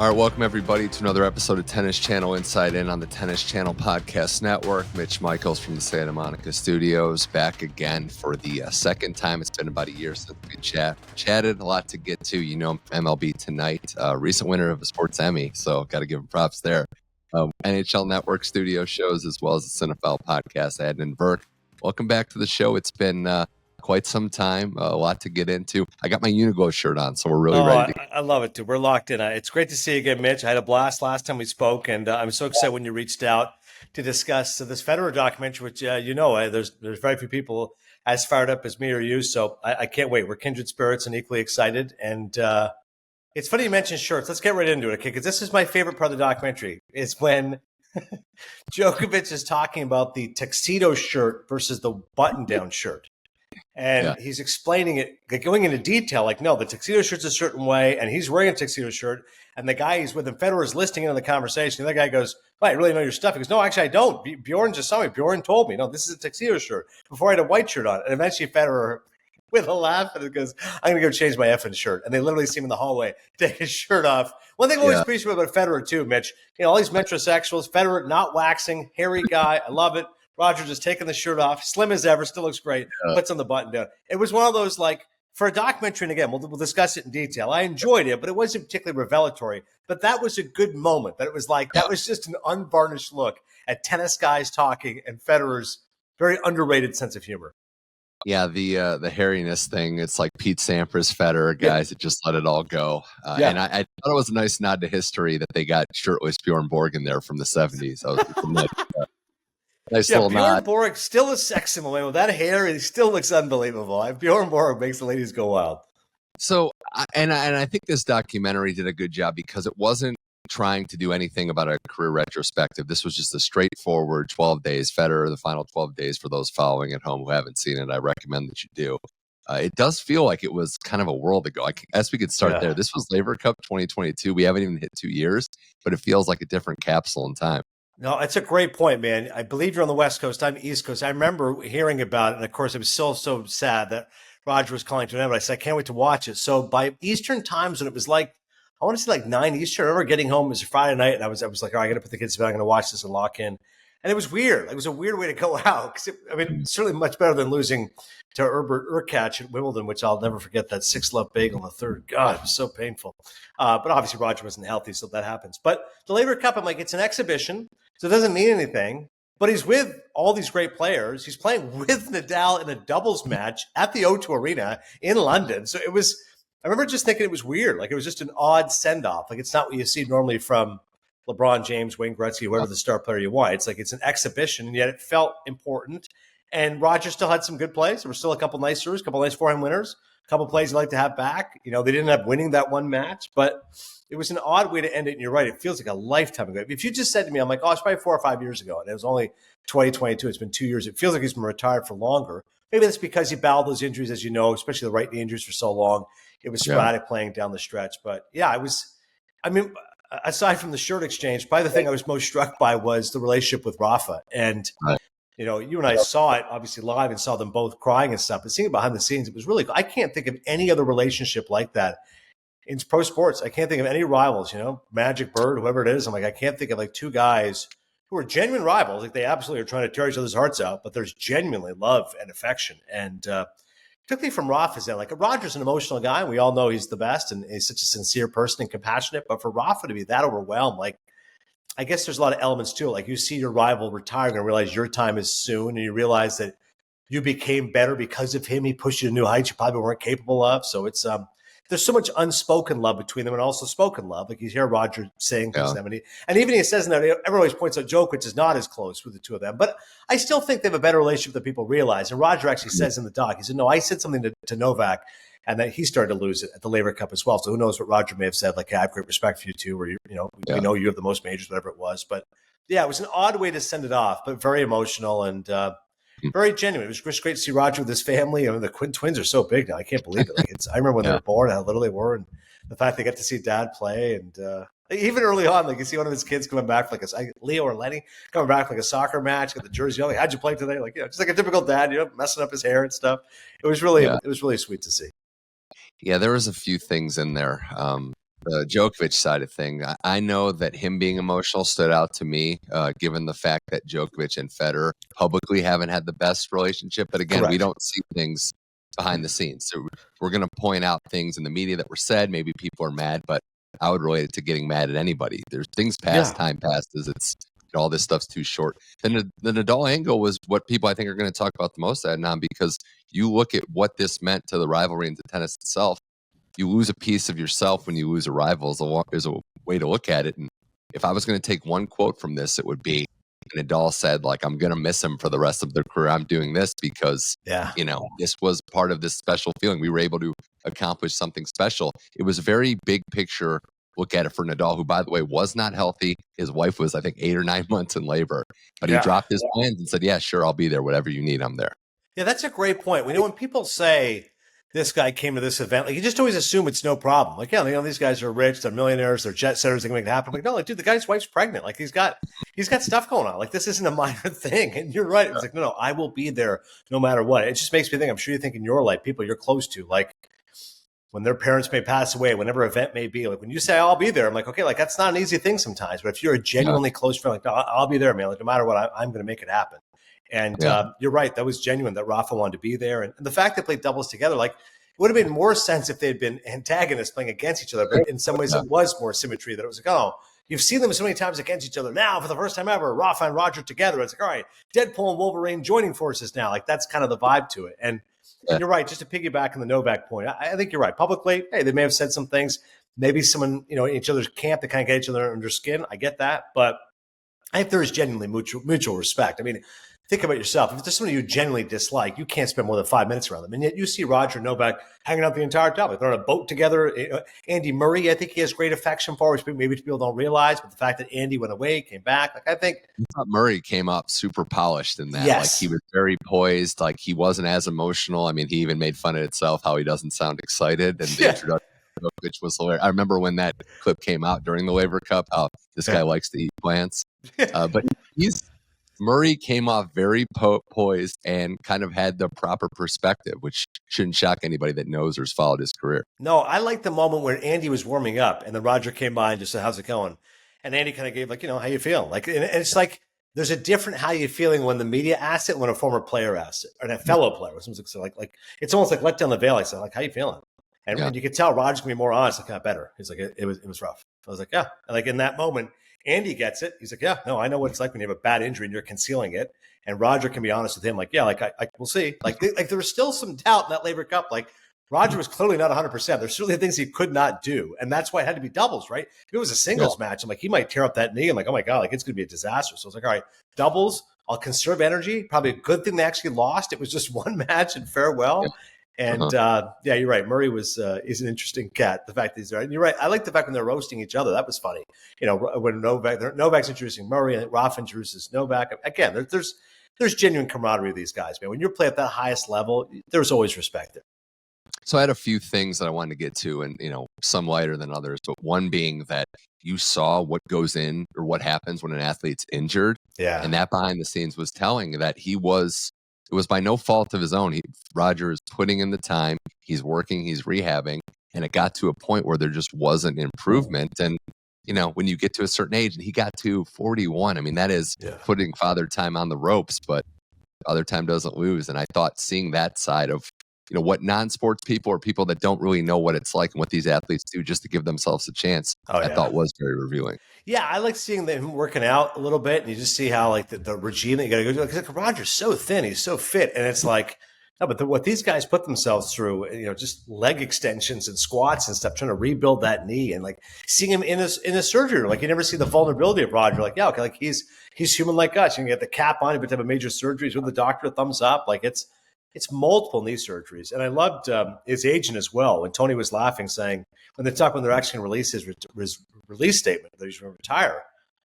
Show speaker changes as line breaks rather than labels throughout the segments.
All right, welcome everybody to another episode of Tennis Channel Inside In on the Tennis Channel Podcast Network. Mitch Michals from the Santa Monica Studios, back again for the second time. It's been about a year since we chatted. A lot to get to. You know, MLB Tonight, recent winner of a Sports Emmy, so got to give him props there. NHL Network studio shows as well as the Cinefile podcast. Adnan Virk, welcome back to the show. It's been quite some time, a lot to get into. I got my Unigo shirt on, so we're really ready to
I love it, dude. We're locked in. It's great to see you again, Mitch. I had a blast last time we spoke, and I'm so excited when you reached out to discuss this Federer documentary, which, there's very few people as fired up as me or you, so I can't wait. We're kindred spirits and equally excited, and it's funny you mentioned shirts. Let's get right into it, okay? Because this is my favorite part of the documentary, is when Djokovic is talking about the tuxedo shirt versus the button-down shirt. And he's explaining it, going into detail, like, no, the tuxedo shirt's a certain way, and he's wearing a tuxedo shirt, and the guy he's with him, Federer, is listening into the conversation. The other guy goes, well, I really know your stuff. He goes, no, actually, I don't. Bjorn just saw me. Bjorn told me, no, this is a tuxedo shirt. Before I had a white shirt on. And eventually Federer, with a laugh, and goes, I'm going to go change my effing shirt. And they literally see him in the hallway take his shirt off. One thing I always appreciate about Federer, too, Mitch, all these metrosexuals, Federer not waxing, hairy guy. I love it. Roger just taking the shirt off, slim as ever, still looks great, puts on the button down. It was one of those, like, for a documentary, and again, we'll discuss it in detail. I enjoyed it, but it wasn't particularly revelatory. But that was a good moment. That it was like, that was just an unvarnished look at tennis guys talking and Federer's very underrated sense of humor.
Yeah, the hairiness thing, it's like Pete Sampras, Federer guys that just let it all go. And I thought it was a nice nod to history that they got shirtless Bjorn Borg in there from the 70s. Nice little
Bjorn
nod.
Borg still a sex symbol, man. With that hair, he still looks unbelievable. Bjorn Borg makes the ladies go wild.
So, and I think this documentary did a good job because it wasn't trying to do anything about a career retrospective. This was just a straightforward 12 days. Federer, the final 12 days for those following at home who haven't seen it. I recommend that you do. It does feel like it was kind of a world ago. I guess we could start there. This was Laver Cup 2022. We haven't even hit 2 years, but it feels like a different capsule in time.
No, it's a great point, man. I believe you're on the West Coast. I'm East Coast. I remember hearing about it. And of course, it was so sad that Roger was calling to an end. But I said, I can't wait to watch it. So by Eastern time zone, it was like, I want to say like 9 Eastern. I remember getting home. It was a Friday night. And I was like, all right, I got to put the kids to bed. I'm going to watch this and lock in. And it was weird. It was a weird way to go out. Certainly much better than losing to Herbert Urkach at Wimbledon, which I'll never forget, that 6-love bagel in the third. God, it was so painful. But obviously Roger wasn't healthy, so that happens. But the Laver Cup, I'm like, it's an exhibition, so it doesn't mean anything. But he's with all these great players. He's playing with Nadal in a doubles match at the O2 Arena in London. So it was, I remember just thinking it was weird. Like, it was just an odd send-off. Like, it's not what you see normally from LeBron James, Wayne Gretzky, whoever the star player you want. It's like, it's an exhibition, and yet it felt important. And Roger still had some good plays. There were still a couple nice serves, a couple nice forehand winners, a couple plays he'd like to have back. They didn't end up winning that one match, but it was an odd way to end it. And you're right, it feels like a lifetime ago. If you just said to me, I'm like, oh, it's probably 4 or 5 years ago, and it was only 2022. It's been 2 years. It feels like he's been retired for longer. Maybe that's because he battled those injuries, as you know, especially the right knee injuries for so long. It was sporadic playing down the stretch. But yeah, aside from the shirt exchange, probably the thing I was most struck by was the relationship with Rafa. And, you and I saw it obviously live and saw them both crying and stuff. But seeing it behind the scenes, it was really, I can't think of any other relationship like that in pro sports. I can't think of any rivals, Magic, Bird, whoever it is. I'm like, I can't think of like two guys who are genuine rivals. Like, they absolutely are trying to tear each other's hearts out, but there's genuinely love and affection. And particularly from Rafa's end, like, Roger's an emotional guy, and we all know he's the best, and he's such a sincere person and compassionate. But for Rafa to be that overwhelmed, like, I guess there's a lot of elements to it. Like, you see your rival retiring and realize your time is soon, and you realize that you became better because of him. He pushed you to new heights you probably weren't capable of. So it's there's so much unspoken love between them, and also spoken love. Like, you hear Roger saying things to them, and even he says that, everyone always points out Djokovic is not as close with the two of them. But I still think they have a better relationship than people realize. And Roger actually says in the doc, he said, no, I said something to Novak, and then he started to lose it at the Laver Cup as well. So who knows what Roger may have said, like, hey, I have great respect for you too, or, we know you have the most majors, whatever it was. But yeah, it was an odd way to send it off, but very emotional and very genuine. It was just great to see Roger with his family. The twins are so big now. I can't believe it. Like, I remember when they were born, how little they were, and the fact they get to see Dad play. And even early on, like, you see one of his kids coming back for like Leo or Lenny coming back for like a soccer match, got the jersey on. Like, how'd you play today? Like, just like a typical dad, messing up his hair and stuff. It was really sweet to see.
Yeah, there was a few things in there. the Djokovic side of thing, I know that him being emotional stood out to me, given the fact that Djokovic and Federer publicly haven't had the best relationship. But again, we
Correct.
don't see things behind the scenes. So we're going to point out things in the media that were said. Maybe people are mad, but I would relate it to getting mad at anybody. There's things past, time passes. It's all this stuff's too short. Then the Nadal angle was what people I think are going to talk about the most, Adnan, because you look at what this meant to the rivalry and to tennis itself. You lose a piece of yourself when you lose a rival is a way to look at it. And if I was going to take one quote from this, it would be Nadal said, like, I'm going to miss him for the rest of their career. I'm doing this because, this was part of this special feeling. We were able to accomplish something special. It was a very big picture look at it for Nadal, who, by the way, was not healthy. His wife was, I think, 8 or 9 months in labor. But he dropped his plans and said, yeah, sure, I'll be there. Whatever you need, I'm there.
Yeah, that's a great point. When people say this guy came to this event, like, you just always assume it's no problem. Like, these guys are rich, they're millionaires, they're jet setters, they can make it happen. Like, no, dude, the guy's wife's pregnant. Like, he's got stuff going on. Like, this isn't a minor thing. And you're right. It's like, no, I will be there no matter what. It just makes me think, I'm sure you think in your life, people you're close to, like, when their parents may pass away, whatever event may be, like, when you say, I'll be there, I'm like, okay, like, that's not an easy thing sometimes. But if you're a genuinely close friend, like, no, I'll be there, man. Like, no matter what, I'm going to make it happen. And you're right. That was genuine that Rafa wanted to be there. And the fact they played doubles together, like, it would have made more sense if they'd been antagonists playing against each other. But in some ways, it was more symmetry that it was like, oh, you've seen them so many times against each other. Now, for the first time ever, Rafa and Roger together. It's like, all right, Deadpool and Wolverine joining forces now. Like, that's kind of the vibe to it. And you're right. Just to piggyback on the Novak point, I think you're right. Publicly, hey, they may have said some things. Maybe someone, in each other's camp, they kind of get each other under skin. I get that. But I think there is genuinely mutual respect. I mean, think about yourself. If there's somebody you genuinely dislike, you can't spend more than 5 minutes around them. And yet you see Roger and Novak hanging out the entire time. Like, they're on a boat together. Andy Murray, I think he has great affection for, which maybe people don't realize. But the fact that Andy went away, came back, like, I think
Murray came up super polished in that.
Yes.
Like, he was very poised. Like, he wasn't as emotional. I mean, he even made fun of itself how he doesn't sound excited. And the introduction, which was hilarious. I remember when that clip came out during the Laver Cup, how this guy likes to eat plants. But Murray came off very poised and kind of had the proper perspective, which shouldn't shock anybody that knows or has followed his career.
No, I like the moment where Andy was warming up and then Roger came by and just said, how's it going? And Andy kind of gave, like, how you feeling? Like, and it's like, there's a different how you feeling when the media asks it, when a former player asks it, or a fellow player. So like it's almost like let down the veil. I said, like, how you feeling? And you could tell Roger's gonna be more honest, like, got better. He's like, it was rough. I was like, yeah. And like in that moment, Andy gets it. He's like, yeah, no, I know what it's like when you have a bad injury and you're concealing it. And Roger can be honest with him, like, yeah, like we'll see. Like there was still some doubt in that Laver Cup. Like, Roger was clearly not 100%. There's certainly things he could not do, and that's why it had to be doubles, right? If it was a singles match, I'm like, he might tear up that knee. I'm like, oh my god, like, it's going to be a disaster. So I was like, all right, doubles. I'll conserve energy. Probably a good thing they actually lost. It was just one match and farewell. And you're right. Murray is an interesting cat. The fact that he's there, and you're right. I like the fact when they're roasting each other. That was funny. When Novak's introducing Murray and Rafa introduces Novak. Again, there's genuine camaraderie with these guys, man. When you play at that highest level, there's always respect there.
So I had a few things that I wanted to get to, and some lighter than others. But one being that you saw what goes in or what happens when an athlete's injured, and that behind the scenes was telling that it was by no fault of his own. Roger is putting in the time, he's working, he's rehabbing, and it got to a point where there just wasn't improvement. And when you get to a certain age, and he got to 41, I mean, that is putting father time on the ropes, but other time doesn't lose. And I thought seeing that side of what non-sports people or people that don't really know what it's like and what these athletes do just to give themselves a chance, I thought was very revealing.
Yeah, I like seeing them working out a little bit, and you just see how, like, the regime that you got to go through. Because Roger's so thin, he's so fit, and it's like, no, but what these guys put themselves through, just leg extensions and squats and stuff, trying to rebuild that knee, and like seeing him in a surgery room, like you never see the vulnerability of Roger. Like, yeah, okay, like he's human like us. You can get the cap on, but to have a major surgery, he's with the doctor, thumbs up, like it's multiple knee surgeries. And I loved his agent as well. When Tony was laughing, saying, when they're actually going to release his release statement that he's going to retire.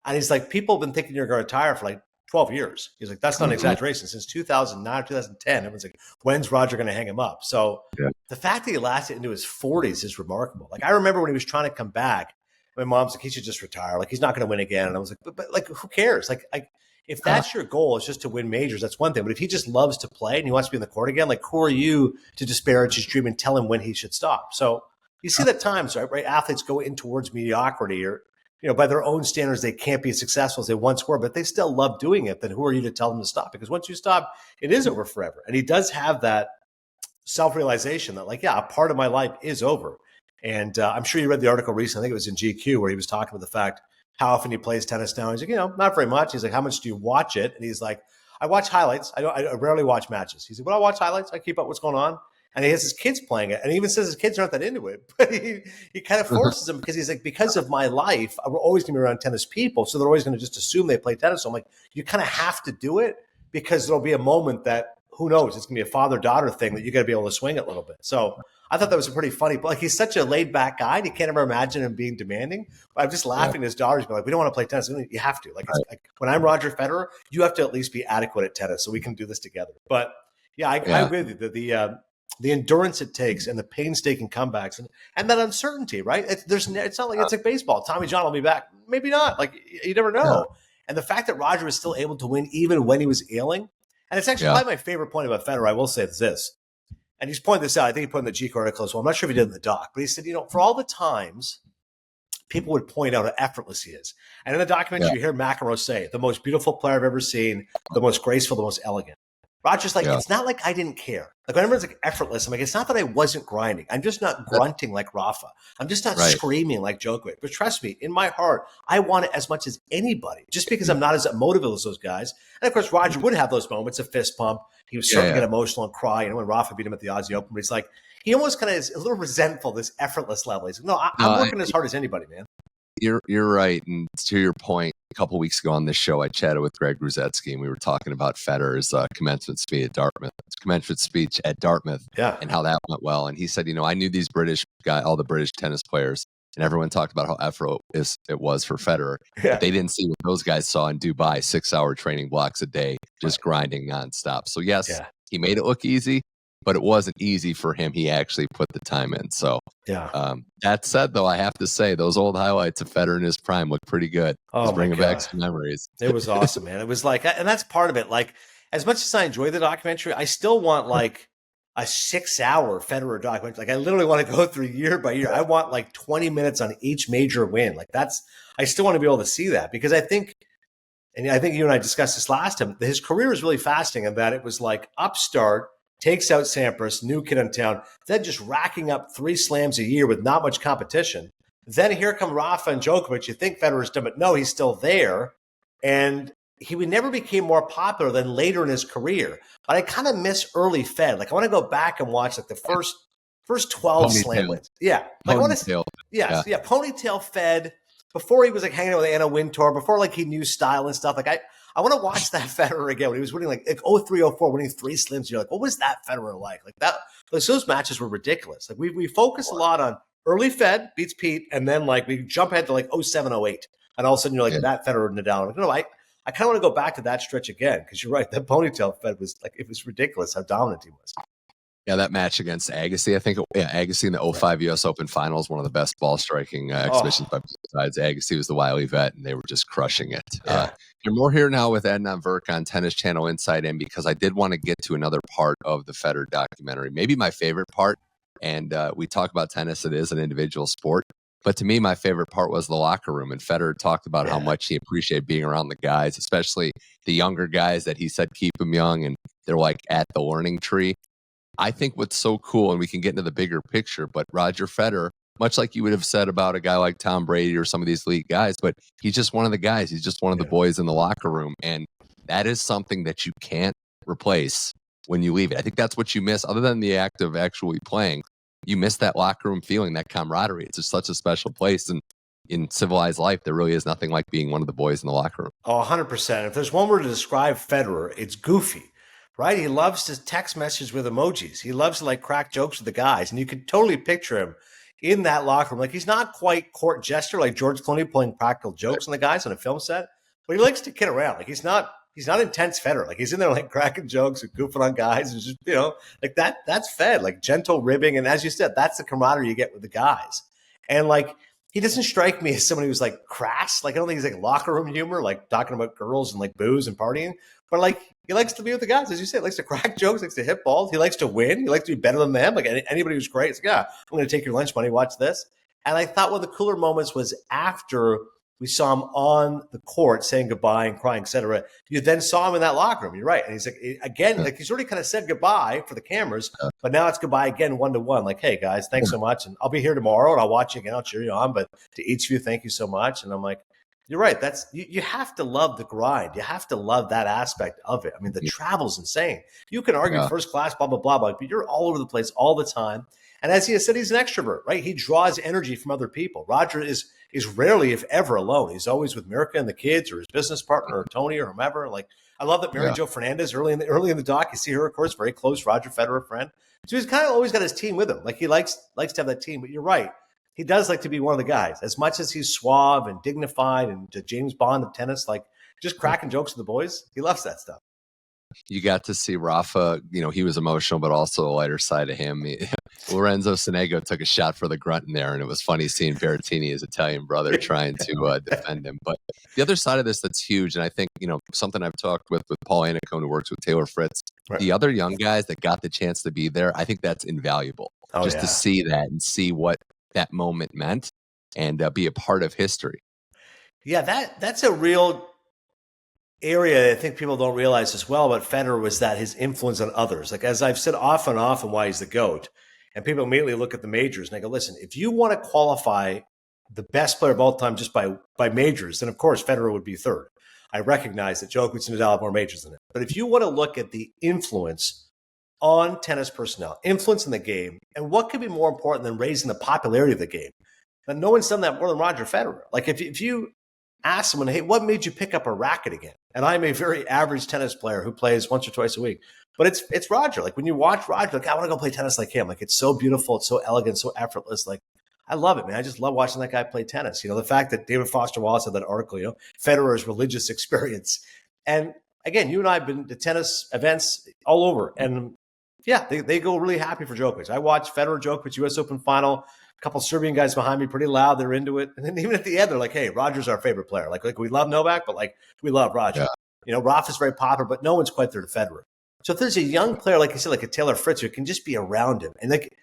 And he's like, people have been thinking you're going to retire for like 12 years. He's like, that's not an exaggeration. Since 2009 or 2010, everyone's like, when's Roger going to hang him up? So the fact that he lasted into his 40s is remarkable. Like, I remember when he was trying to come back, my mom's like, he should just retire. Like, he's not going to win again. And I was like, but like, who cares? Like, if that's your goal, is just to win majors, that's one thing. But if he just loves to play and he wants to be in the court again, like, who are you to disparage his dream and tell him when he should stop? So you see that times, right? Athletes go in towards mediocrity, or by their own standards, they can't be as successful as they once were, but they still love doing it. Then who are you to tell them to stop? Because once you stop, it is over forever. And he does have that self-realization that, like, yeah, a part of my life is over. And I'm sure you read the article recently, I think it was in GQ, where he was talking about the fact how often he plays tennis now. He's like, not very much. He's like, how much do you watch it? And he's like, I watch highlights. I rarely watch matches. He's like, when I watch highlights, I keep up what's going on. And he has his kids playing it. And he even says his kids aren't that into it. But he kind of forces them, because he's like, because of my life, we're always going to be around tennis people. So they're always going to just assume they play tennis. So I'm like, you kind of have to do it, because there'll be a moment that, who knows, it's going to be a father-daughter thing that you got to be able to swing it a little bit. So I thought that was a pretty funny, like, he's such a laid-back guy, and you can't ever imagine him being demanding. But I'm just laughing at his daughters, like, we don't want to play tennis. You have to. Like, like, when I'm Roger Federer, you have to at least be adequate at tennis so we can do this together. But yeah, I agree with you. The endurance it takes, and the painstaking comebacks, and that uncertainty, right? It's not like it's like baseball. Tommy John will be back. Maybe not. Like, you never know. Yeah. And the fact that Roger was still able to win even when he was ailing, and it's actually probably my favorite point about Federer, I will say, is this. And he's pointed this out. I think he put in the GQ article as well. I'm not sure if he did in the doc, but he said, for all the times people would point out how effortless he is. And in the documentary, you hear McEnroe say, the most beautiful player I've ever seen, the most graceful, the most elegant. Roger's like, it's not like I didn't care. Like, when everyone's like effortless, I'm like, it's not that I wasn't grinding. I'm just not grunting like Rafa. I'm just not screaming like Djokovic. But trust me, in my heart, I want it as much as anybody, just because I'm not as emotive as those guys. And of course, Roger would have those moments of fist pump. He was certainly get emotional and cry. When Rafa beat him at the Aussie Open, but he's like, he almost kind of is a little resentful, this effortless level. He's like, no, I'm working as hard as anybody, man.
You're right. And to your point, a couple of weeks ago on this show, I chatted with Greg Gruzetsky, and we were talking about Federer's commencement speech at Dartmouth, and how that went well. And he said, I knew these all the British tennis players, and everyone talked about how effortless it was for Federer. But they didn't see what those guys saw in Dubai, 6-hour training blocks a day, just grinding nonstop. So yes, he made it look easy, but it wasn't easy for him. He actually put the time in. So that said, though, I have to say those old highlights of Federer in his prime look pretty good.
Oh,
bringing back some memories.
It was awesome, man. It was like, and that's part of it. Like, as much as I enjoy the documentary, I still want like a 6-hour Federer documentary. Like, I literally want to go through year by year. I want like 20 minutes on each major win. Like, I still want to be able to see that, because I think you and I discussed this last time, his career is really fascinating in that it was like upstart, takes out Sampras, new kid in town, then just racking up 3 slams a year with not much competition. Then here come Rafa and Djokovic. You think Federer's done, but no, he's still there. And he never became more popular than later in his career. But I kind of miss early Fed. Like, I want to go back and watch like the first 12 slam wins. Yeah. Like, Ponytail Fed, before he was like hanging out with Anna Wintour, before like he knew style and stuff. Like, I want to watch that Federer again when he was winning like 03, 04, winning 3 slams. You're like, what was that Federer like? Like that, those matches were ridiculous. Like, we focus a lot on early Fed beats Pete, and then like we jump ahead to like 07, 08. And all of a sudden you're like, that Federer Nadal. I'm like, no, I kind of want to go back to that stretch again, because you're right. That Ponytail Fed was like, it was ridiculous how dominant he was.
Yeah, that match against Agassi, I think, Agassi in the 05 U.S. Open Finals, one of the best ball striking exhibitions by both sides. Agassi was the wily vet, and they were just crushing it. You're more here now with Adnan Virk on Tennis Channel Inside In, because I did want to get to another part of the Federer documentary, maybe my favorite part. And we talk about tennis, it is an individual sport. But to me, my favorite part was the locker room. And Federer talked about how much he appreciated being around the guys, especially the younger guys that he said keep them young, and they're like at the learning tree. I think what's so cool, and we can get into the bigger picture, but Roger Federer, much like you would have said about a guy like Tom Brady or some of these elite guys, but he's just one of the guys. He's just one of the boys in the locker room. And that is something that you can't replace when you leave it. I think that's what you miss, other than the act of actually playing. You miss that locker room feeling, that camaraderie. It's just such a special place. And in civilized life, there really is nothing like being one of the boys in the locker room.
Oh, 100%. If there's one word to describe Federer, it's goofy. Right? He loves to text message with emojis. He loves to like crack jokes with the guys. And you could totally picture him in that locker room. Like, he's not quite court jester like George Clooney playing practical jokes on the guys on a film set, but he likes to kid around. Like, he's not intense Federer. Like, he's in there like cracking jokes and goofing on guys and just, like that's Fed, like gentle ribbing. And as you said, that's the camaraderie you get with the guys. And like, he doesn't strike me as somebody who's like crass. Like I don't think he's like locker room humor, like talking about girls and like booze and partying. But like he likes to be with the guys, as you said. He likes to crack jokes, likes to hit balls. He likes to win. He likes to be better than them. Like anybody who's great, it's like, yeah, I'm going to take your lunch money. Watch this. And I thought one of the cooler moments was after we saw him on the court saying goodbye and crying, et cetera. You then saw him in that locker room. You're right. And he's like, again, like he's already kind of said goodbye for the cameras, but now it's goodbye again, 1-to-1. Like, hey, guys, thanks so much. And I'll be here tomorrow and I'll watch you again. I'll cheer you on. But to each of you, thank you so much. And I'm like, you're right. That's you have to love the grind. You have to love that aspect of it. I mean, the travel's insane. You can argue first class, blah, blah, blah, but you're all over the place all the time. And as he has said, he's an extrovert, right? He draws energy from other people. Roger is rarely, if ever, alone. He's always with Mirka and the kids or his business partner or Tony or whomever. Like, I love that Mary Jo Fernandez early in the doc, you see her, of course, very close Roger Federer friend. So he's kind of always got his team with him. Like he likes to have that team. But you're right. He does like to be one of the guys. As much as he's suave and dignified and the James Bond of tennis, like just cracking jokes with the boys, he loves that stuff.
You got to see Rafa, he was emotional, but also the lighter side of him. Lorenzo Sonego took a shot for the grunt in there, and it was funny seeing Berrettini, his Italian brother, trying to defend him. But the other side of this that's huge, and I think, something I've talked with Paul Anacone, who works with Taylor Fritz, the other young guys that got the chance to be there, I think that's invaluable. To see that and see what that moment meant and be a part of history.
Yeah, that's a real area I think people don't realize as well about Federer was that his influence on others. Like as I've said often and often why he's the GOAT, and people immediately look at the majors and they go, listen, if you want to qualify the best player of all time just by majors, then of course Federer would be third. I recognize that Djokovic and Nadal have more majors than him. But if you want to look at the influence on tennis personnel, influence in the game, and what could be more important than raising the popularity of the game, then no one's done that more than Roger Federer. Like if you ask someone, hey, what made you pick up a racket again? And I'm a very average tennis player who plays once or twice a week. But it's Roger. Like when you watch Roger, like I want to go play tennis like him. Like it's so beautiful, it's so elegant, so effortless. Like I love it, man. I just love watching that guy play tennis. The fact that David Foster Wallace had that article, Federer's religious experience. And again, you and I have been to tennis events all over. And yeah, they go really happy for Djokovic. I watched Federer Djokovic US Open final. A couple Serbian guys behind me, pretty loud. They're into it. And then even at the end, they're like, hey, Roger's our favorite player. Like we love Novak, but like we love Roger. Yeah. Rafa's very popular, but no one's quite there to Federer. So if there's a young player, like you said, like a Taylor Fritz, who can just be around him. And like,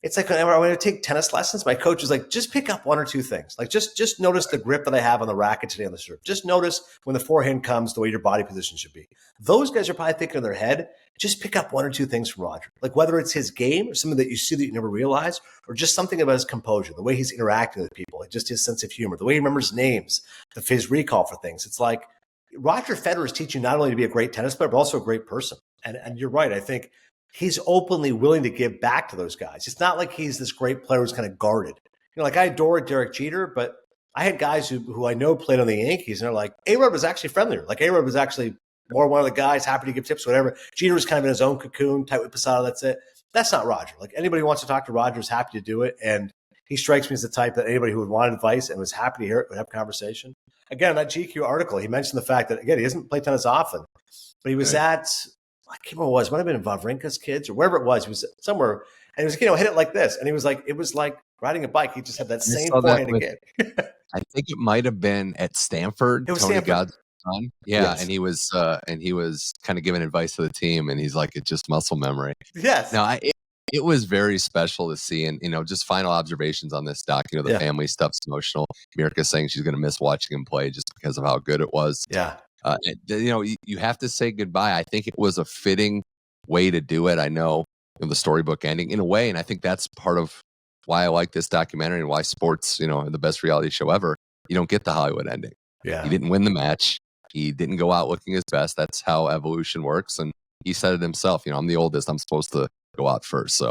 it's like whenever I want to take tennis lessons, my coach is like, just pick up one or two things. Like just notice the grip that I have on the racket today on the serve. Just notice when the forehand comes, the way your body position should be. Those guys are probably thinking in their head, just pick up one or two things from Roger. Like whether it's his game or something that you see that you never realize, or just something about his composure, the way he's interacting with people, like just his sense of humor, the way he remembers names, his recall for things. It's like Roger Federer is teaching not only to be a great tennis player, but also a great person. And you're right. I think he's openly willing to give back to those guys. It's not like he's this great player who's kind of guarded. Like I adore Derek Jeter, but I had guys who I know played on the Yankees, and they're like, A-Rod was actually friendlier. Like A-Rod was actually more one of the guys, happy to give tips, whatever. Jeter was kind of in his own cocoon, tight with Posada, that's it. That's not Roger. Like anybody who wants to talk to Roger is happy to do it. And he strikes me as the type that anybody who would want advice and was happy to hear it would have a conversation. Again, that GQ article, he mentioned the fact that, again, he doesn't play tennis often, but he was at, I can't remember what it was, might have been Wawrinka's kids or wherever it was. He was somewhere, and he was, hit it like this. And he was like, it was like riding a bike. He just had that same forehand again.
I think it might have been at Stanford.
It was
Tony
Stanford.
God's son. Yeah,
Yes.
and he was kind of giving advice to the team, and he's like, it's just muscle memory.
Yes.
No, it was very special to see, and just final observations on this doc. The family stuff's emotional. Mirka saying she's going to miss watching him play just because of how good it was.
Yeah.
You have to say goodbye. I think it was a fitting way to do it. I know the storybook ending in a way, and I think that's part of why I like this documentary and why sports, the best reality show ever. You don't get the Hollywood ending.
Yeah.
He didn't win the match. He didn't go out looking his best. That's how evolution works. And he said it himself. I'm the oldest. I'm supposed to go out first. So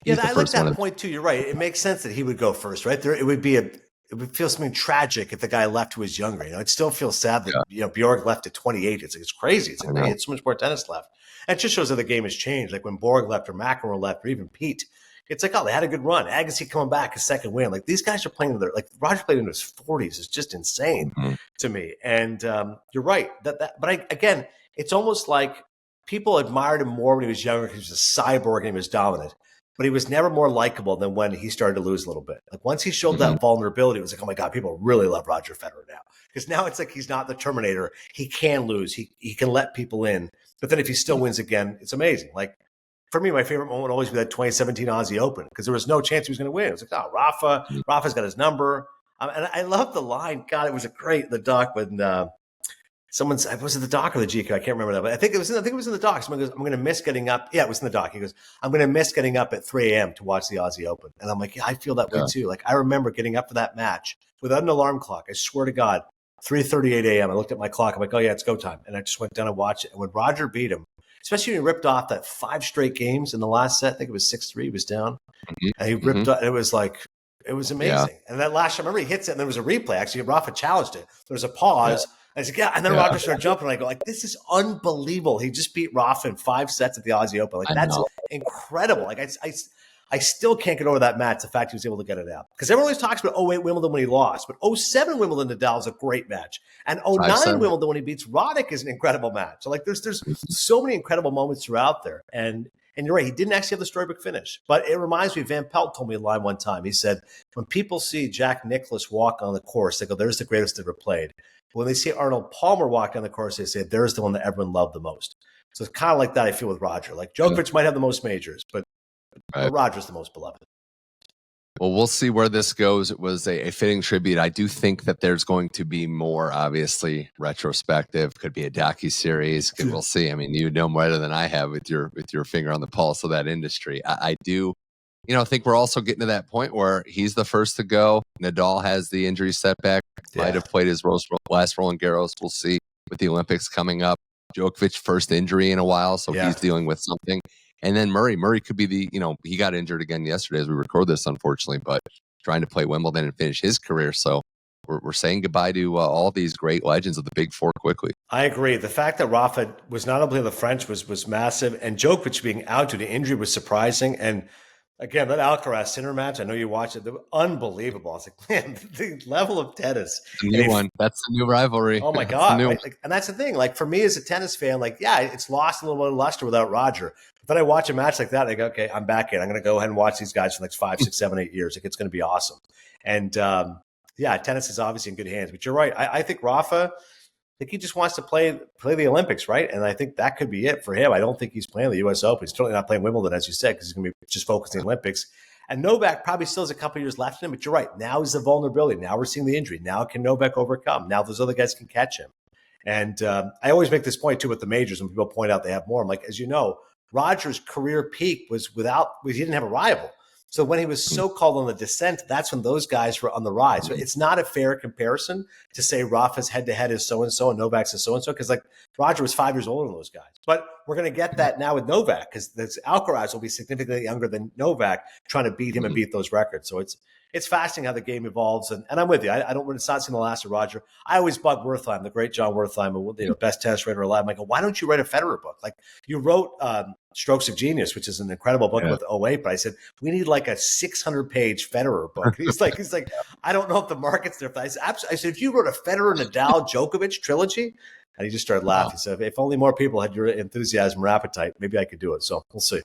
yeah, I like that point too. You're right. It makes sense that he would go first, right? It would feel something tragic if the guy left who was younger. It still feels sad that Bjork left at 28. It's crazy. It's like he had so much more tennis left. And it just shows how the game has changed. Like when Borg left or McEnroe left or even Pete, it's like, oh, they had a good run. Agassi coming back, a second win. Like these guys are playing like Roger played into his 40s. It's just insane to me. And you're right. But again, it's almost like people admired him more when he was younger because he was a cyborg and he was dominant. but he was never more likable than when he started to lose a little bit. Like once he showed that vulnerability, it was like, oh my God, people really love Roger Federer now. Because now it's like he's not the Terminator. He can lose. He can let people in. But then if he still wins again, it's amazing. Like for me, my favorite moment would always be that 2017 Aussie Open because there was no chance he was going to win. It was like, oh, Rafa's got his number. And I love the line. God, it was the doc when was it the doc or the GQ? I can't remember that, but I think it was in the doc. Someone goes, I'm going to miss getting up. Yeah, it was in the doc. He goes, I'm going to miss getting up at 3 a.m. to watch the Aussie Open. And I'm like, yeah, I feel that way too. Like I remember getting up for that match without an alarm clock. I swear to God, 3:38 a.m. I looked at my clock. I'm like, oh yeah, it's go time. And I just went down and watched it. And when Roger beat him, especially when he ripped off that 5 straight games in the last set, I think it was 6-3, he was down. And he ripped off, it was like, it was amazing. And that last shot, I remember he hits it and there was a replay. Actually, Rafa challenged it. There was a pause. I said, and then Roger started jumping. And I go, like, this is unbelievable. He just beat Rafa in 5 sets at the Aussie Open. Like, that's incredible. Like, I still can't get over that match, the fact he was able to get it out. Because everyone always talks about 08 Wimbledon when he lost. But 07 Wimbledon Nadal is a great match. And 09 Wimbledon when he beats Roddick is an incredible match. So, like, there's so many incredible moments throughout there. And you're right, he didn't actually have the storybook finish. But it reminds me, Van Pelt told me a line one time. He said, when people see Jack Nicklaus walk on the course, they go, there's the greatest ever played. But when they see Arnold Palmer walk on the course, they say, there's the one that everyone loved the most. So it's kind of like that I feel with Roger. Like Djokovic might have the most majors, but Roger's the most beloved.
Well, we'll see where this goes. It was a fitting tribute. I do think that there's going to be more, obviously, retrospective. Could be a docuseries. We'll see. I mean, you know better than I have with your finger on the pulse of that industry. I do, think we're also getting to that point where he's the first to go. Nadal has the injury setback. Might have played his last Roland Garros. We'll see with the Olympics coming up. Djokovic, first injury in a while, so he's dealing with something. And then Murray could be he got injured again yesterday as we record this, unfortunately, but trying to play Wimbledon and finish his career. So we're saying goodbye to all these great legends of the Big Four quickly.
I agree. The fact that Rafa was not able to play the French was massive, and Djokovic being out due to injury was surprising. And again, that Alcaraz-Sinner match, I know you watched it. They were unbelievable. I was like, man, the level of tennis.
The new one. That's the new rivalry.
Oh, my God. And that's the thing. Like, for me as a tennis fan, it's lost a little bit of luster without Roger. But then I watch a match like that, and I go, okay, I'm back in. I'm going to go ahead and watch these guys for the next 5, 6, 7, 8 years. Like, it's going to be awesome. And, tennis is obviously in good hands. But you're right. I think Rafa, he just wants to play the Olympics, right? And I think that could be it for him. I don't think he's playing the U.S. Open. He's certainly not playing Wimbledon, as you said, because he's going to be just focused on the Olympics. And Novak probably still has a couple of years left in him, but you're right. Now is the vulnerability. Now we're seeing the injury. Now can Novak overcome? Now those other guys can catch him. And I always make this point, too, with the majors when people point out they have more. I'm like, as you know, Roger's career peak was he didn't have a rival. So when he was so-called on the descent, that's when those guys were on the rise. So it's not a fair comparison to say Rafa's head-to-head is so-and-so and Novak's is so-and-so, because Roger was 5 years older than those guys. But we're going to get that now with Novak, because Alcaraz will be significantly younger than Novak, trying to beat him and beat those records. So it's fascinating how the game evolves. And I'm with you. I don't want to not seeing the last of Roger. I always bug Wertheim, the great John Wertheim, best tennis writer alive. I go, why don't you write a Federer book? Like you wrote Strokes of Genius, which is an incredible book with 08, but I said, we need like a 600-page Federer book. He's like, I don't know if the market's there. I said, if you wrote a Federer, Nadal, Djokovic trilogy, and he just started laughing. He said, if only more people had your enthusiasm or appetite, maybe I could do it. So we'll see.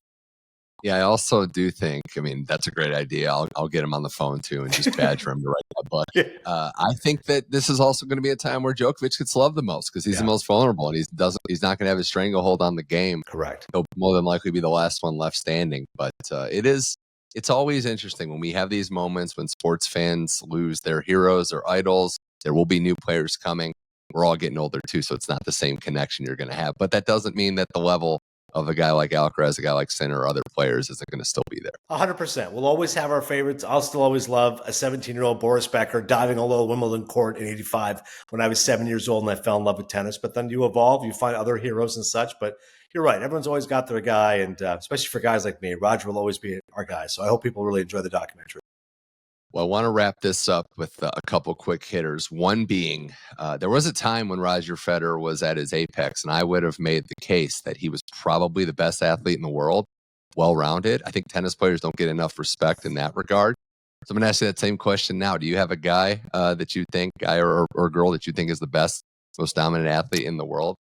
Yeah, I also do think, that's a great idea. I'll get him on the phone too and just badger him to write that book. I think that this is also going to be a time where Djokovic gets loved the most because he's the most vulnerable and he's not going to have his stranglehold on the game.
Correct.
He'll more than likely be the last one left standing. But it's always interesting when we have these moments when sports fans lose their heroes or idols. There will be new players coming. We're all getting older too, so it's not the same connection you're going to have. But that doesn't mean that the level of a guy like Alcaraz, a guy like Sinner, or other players isn't going to still be there.
100%. We'll always have our favorites. I'll still always love a 17-year-old Boris Becker diving all over Wimbledon court in 85 when I was 7 years old and I fell in love with tennis. But then you evolve, you find other heroes and such. But you're right. Everyone's always got their guy. And especially for guys like me, Roger will always be our guy. So I hope people really enjoy the documentary.
Well, I want to wrap this up with a couple quick hitters. One being, there was a time when Roger Federer was at his apex, and I would have made the case that he was probably the best athlete in the world, well-rounded. I think tennis players don't get enough respect in that regard. So I'm going to ask you that same question now. Do you have a guy that you think, guy or girl that you think is the best, most dominant athlete in the world?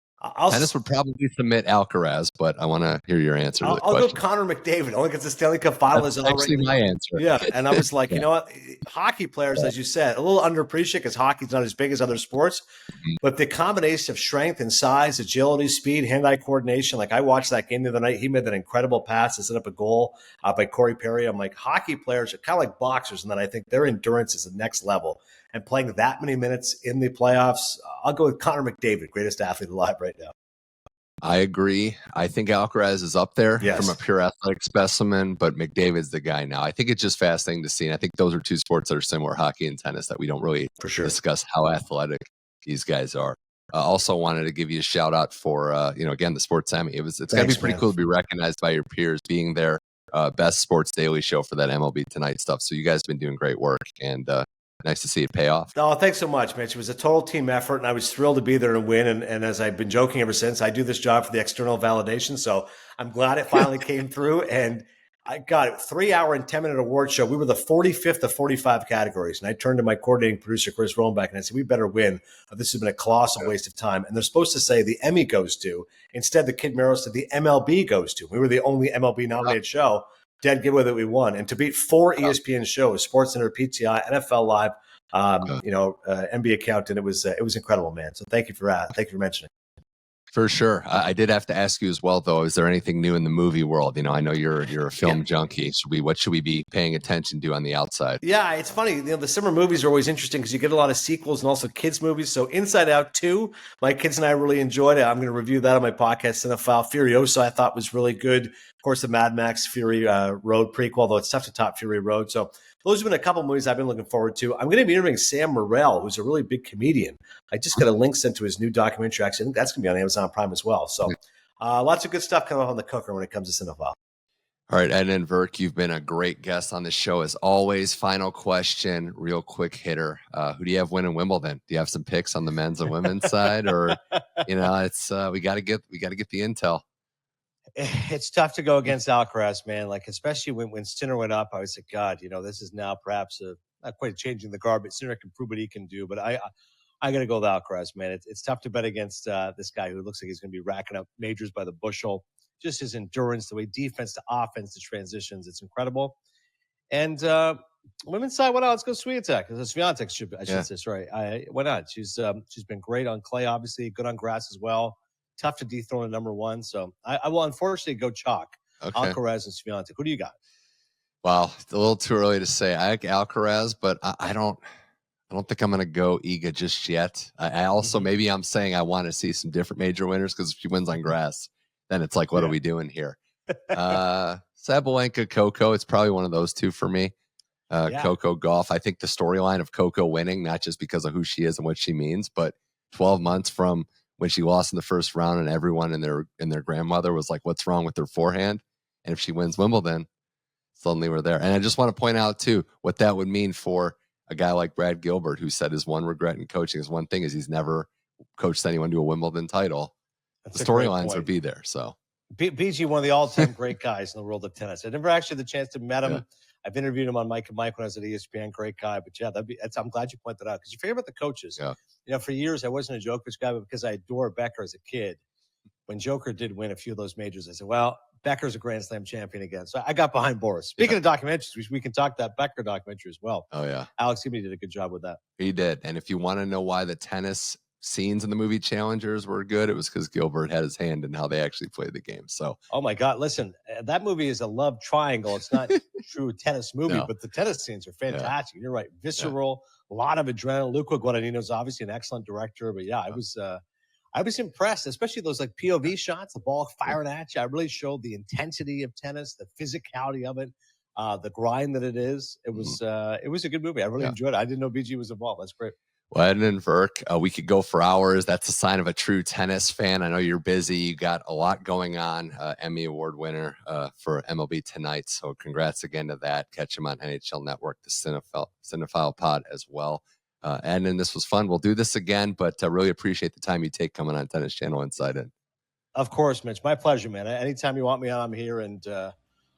Tennis would probably submit Alcaraz, but I want to hear your answer to the
I'll go
question.
Connor McDavid, only because the Stanley Cup Finals
That's actually my answer.
Yeah, and I was like,
Yeah.
you know what? Hockey players, as you said, a little underappreciated because hockey's not as big as other sports.
Mhm.
But the combination of strength and size, agility, speed, hand-eye coordination. Like I watched that game the other night. He made that incredible pass to set up a goal by Corey Perry. I'm like, hockey players are kind of like boxers, and then I think their endurance is the next level. And playing that many minutes in the playoffs, I'll go with Connor McDavid, greatest athlete alive right now.
I agree. I think Alcaraz is up there
Yes.
from a pure athletic specimen, but McDavid's the guy now. I think it's just fascinating to see. And I think those are two sports that are similar, hockey and tennis, that we don't really discuss how athletic these guys are. Also wanted to give you a shout out for, again, the Sports Emmy. It's got to be pretty cool to be recognized by your peers being their best sports daily show for that MLB Tonight stuff. So you guys have been doing great work, and nice to see it pay off.
No, thanks so much, Mitch. It was a total team effort, and I was thrilled to be there and win. And as I've been joking ever since, I do this job for the external validation. So I'm glad it finally came through. And I got it, 3-hour and 10-minute award show. We were the 45th of 45 categories. And I turned to my coordinating producer, Chris Rolenbeck, and I said, we better win. This has been a colossal waste of time. And they're supposed to say the Emmy goes to. Instead, the Kid Merrill said the MLB goes to. We were the only MLB nominated show. Dead giveaway that we won. And to beat 4 ESPN shows, SportsCenter, PTI, NFL Live, NBA account, and it was incredible, man. So thank you for mentioning.
For sure. I did have to ask you as well, though. Is there anything new in the movie world? I know you're a film junkie. What should we be paying attention to on the outside? Yeah,
it's funny. The summer movies are always interesting because you get a lot of sequels and also kids movies. So Inside Out 2, my kids and I really enjoyed it. I'm going to review that on my podcast, Cinephile. Furiosa, I thought was really good. Of course, the Mad Max Fury Road prequel, although it's tough to top Fury Road. So those have been a couple movies I've been looking forward to. I'm going to be interviewing Sam Morril, who's a really big comedian. I just got a link sent to his new documentary. Actually, I think that's going to be on Amazon Prime as well. So lots of good stuff coming up on the cooker when it comes to Cinephile.
All right, Adnan Virk, you've been a great guest on the show as always. Final question, real quick hitter. Who do you have winning Wimbledon? Do you have some picks on the men's and women's side, or it's we got to get the intel.
It's tough to go against Alcaraz, man. Like especially when Sinner went up, I was like, God, this is now perhaps not quite changing the guard, but Sinner can prove what he can do. But I got to go with Alcaraz, man. It's tough to bet against this guy who looks like he's going to be racking up majors by the bushel. Just his endurance, the way defense to offense, the transitions, it's incredible. And women's side, why not? Let's go Swiatek. Swiatek, I should say, sorry. Why not? She's been great on clay, obviously, good on grass as well. Tough to dethrone at number one. So I will unfortunately go chalk. Okay. Alcaraz and Swiatek. Who do you got?
Wow, it's a little too early to say. I like Alcaraz, but I don't think I'm going to go Iga just yet. I also maybe I'm saying I want to see some different major winners because if she wins on grass, then it's like, what are we doing here? Sabalenka, Coco. It's probably one of those two for me. Coco Gauff. I think the storyline of Coco winning, not just because of who she is and what she means, but 12 months from when she lost in the first round and everyone and their grandmother was like, what's wrong with her forehand? And if she wins Wimbledon, suddenly we're there. And I just want to point out too, what that would mean for a guy like Brad Gilbert, who said his one regret in coaching is one thing is he's never coached anyone to a Wimbledon title. That's the storylines would be there. So
BG, one of the all-time great guys in the world of tennis. I never actually had the chance to meet him. Yeah. I've interviewed him on Mike and Mike when I was at ESPN. Great guy. But yeah, I'm glad you pointed that out because you forget about the coaches. Yeah. For years, I wasn't a Djokovic guy, but because I adore Becker as a kid, when Joker did win a few of those majors, I said, well, Becker's a Grand Slam champion again. So I got behind Boris. Speaking of documentaries, we can talk that Becker documentary as well.
Oh, yeah.
Alex Gibney did a good job with that.
He did. And if you want to know why the tennis scenes in the movie Challengers were good, it was because Gilbert had his hand in how they actually played the game. So,
oh my God, listen, that movie is a love triangle. It's not a true tennis movie, but the tennis scenes are fantastic. Yeah. You're right, visceral, a lot of adrenaline. Luca Guadagnino is obviously an excellent director, but I was impressed, especially those like POV shots, the ball firing at you. I really showed the intensity of tennis, the physicality of it, the grind that it is. It was a good movie. I really enjoyed it. I didn't know BG was involved. That's great.
Well, Adnan Virk, we could go for hours. That's a sign of a true tennis fan. I know you're busy. You got a lot going on. Emmy Award winner for MLB Tonight. So congrats again to that. Catch him on NHL Network, the Cinephile Pod as well. Adnan, this was fun. We'll do this again, but I really appreciate the time you take coming on Tennis Channel Inside In.
Of course, Mitch. My pleasure, man. Anytime you want me on, I'm here. And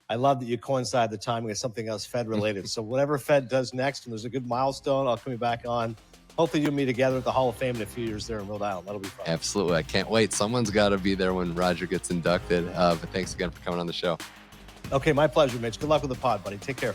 I love that you coincide the timing with something else Fed related. So whatever Fed does next, and there's a good milestone, I'll come back on. hopefully you and me together at the Hall of Fame in a few years there in Rhode Island. That'll be fun.
Absolutely. I can't wait. Someone's got to be there when Roger gets inducted. But thanks again for coming on the show.
Okay, my pleasure, Mitch. Good luck with the pod, buddy. Take care.